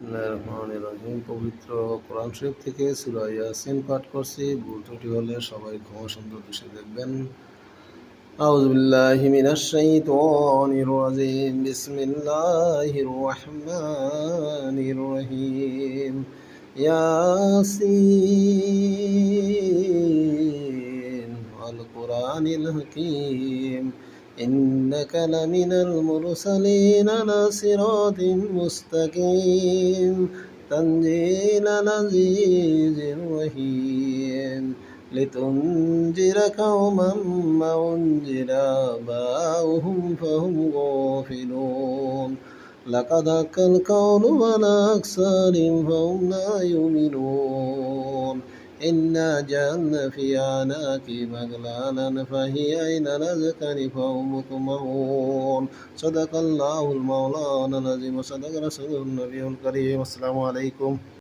বিসমিল্লাহির রহমানির রহিম। পবিত্র কোরআন শরীফ থেকে সূরা ইয়াসিন পাঠ করছি। ভুল ত্রুটি হলে সবাই ক্ষমা সুন্দর দৃষ্টিতে দেখবেন। আউযু বিল্লাহি মিনাশ শাইতানির রাজিম। বিসমিল্লাহির রহমানির রহিম। ইয়াসিন ওয়াল কুরআনিল হাকীম। إنك لمن المرسلين على صراط مستقيم تنزيل العزيز الرحيم لتنذر قوما ما أنذر آباؤهم فهم غافلون لقد حق القول على أكثرهم فهم لا يؤمنون إنا جعلنا في أعناقهم أغلالا فهي إلى الأذقان فهم مقمحون صدق الله المولانا العظيم وصدق رسوله النبي الكريم. السلام عليكم.